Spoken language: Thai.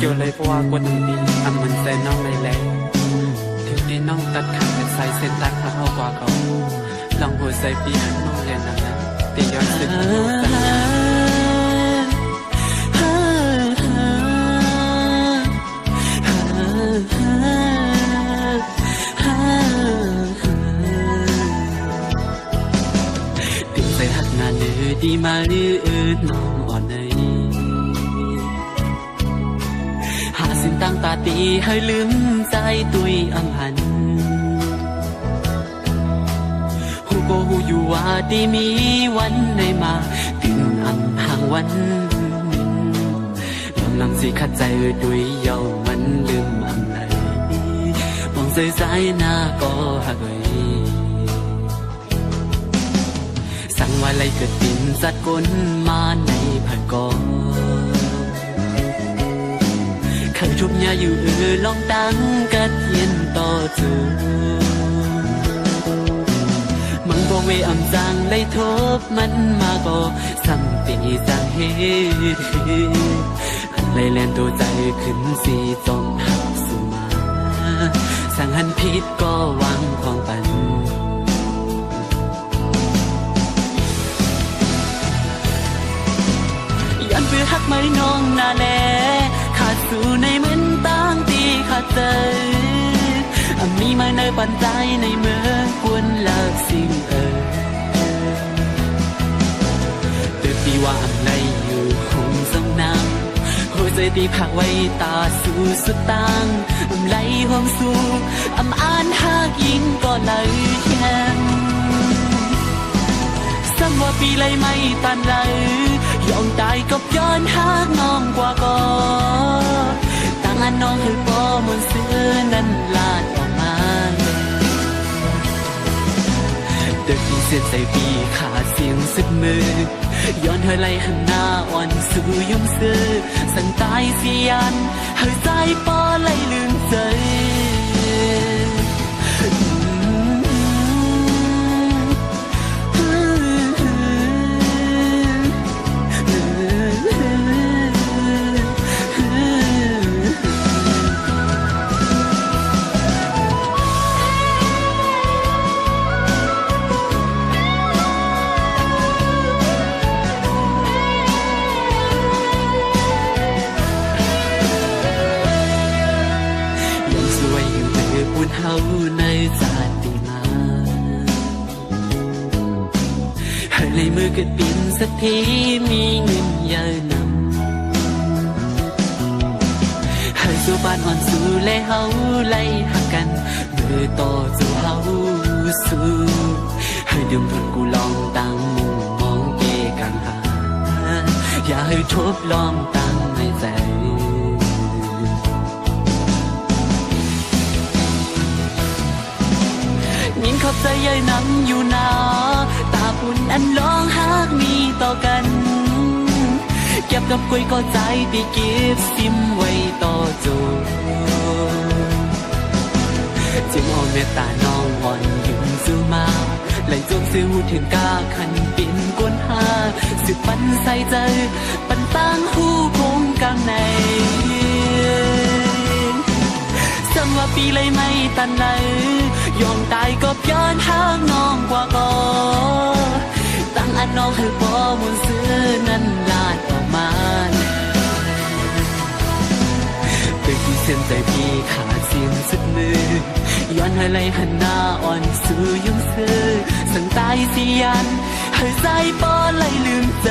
kiểu lấy qua quân đi ăn mình sẽ nong lấy lẽถึงที่น้องตัดขาดเป็นสายเส้นตัดขาเอากว่าเขาลองหัวใจปีหันน้องเรียนนั่นนะตีย้อนสึกน้องตัดติดใจหักงานหรือดีมาหรืออื่นน้องอ่อนเลยหาสิ่งตั้งตาตีให้ลืมใจตุยอำหันหูก็หูอยู่ว่าดีมีวันในมาถึงอำห่างวันลำนำสิขัดใจดุยเยามันลืมอำเลยมองใจใจหน้าก็หักเลยสั่งว่าไรเกิดปินสัดก้นมาในผักกอเคยชุบยาอยู่ลองตั้งกัดเย็นต่อจูมึงบอกเวอำจังได้ทบมันมาก็สั่งตีสั่งเฮอันเลยแลนตัวใจขึ้นสีจอมหักสุมาสั่งหันพิษก็วางของปันยันเพื่อหักไม่น้องนาแลขาดสู่ในเหมือนตั้งตีขาดใจมีมาในปันใจในเมืองกวนเลิกสิ่งเติบปีว่าในอยู่คงสงน้ำหัวใจตีผักไว้ตาสู่สุดตังไหลห้องสู่อ่านหากยิ่งก็ไหลแย้มซ้ำว่าปีเลยไม่ตันเลยยอมตายกับย้อนหากน้องกว่าก็ตั้งอันน้องคือป้อมนเสื้อนั้นลาดออกมาเด็กที่เสียใจปีขาดเสียงสุดมือย้อนเธอไล่หันหน้าอ่อนสู่ยุ่งซื้อสั่งตายเสียนเธอใจป้อไล่ลืมใจเฮาในศาสติมาให้ในมือเกิดปินสักทีมีเงินเยอะนำให้สู่บ้านอ่อนสู่และเฮาไล่หักกันมือต่อสู่เฮาสู่ให้ดื่มทนกูลองตั้งมุมมองเกกังหาอย่าให้ทบลองตั้งในใจยิ่งขอบใจใหญ่น้ำอยู่นาตาปุ่นอันร้องหากมีต่อกันเก็บกับกุยก็ใจตีเก็บซิมไว้ต่อจูจึงเอาเมตตาน้องอ่อนยืนซื้อมาไหลจงซื้อหูถึงกาขันปิ่นก้นหาสึกปันใส่ใจปันตั้งหูคงกลางในซ้ำว่าปีเลยไม่ตันเลยยอมตายก็ย้อนหางน้องกว่าก็ตั้งอันน้องให้ป้อมุนซื้อนั้นลาดออกมาเป็นที่เส้นใจพี่ขาดเสียงสุดมือย้อนให้เลยหันหน้าอ่อนสู่ยุ่งซื้อสั่งตายเสียนให้ใจป้อเลยลืมใจ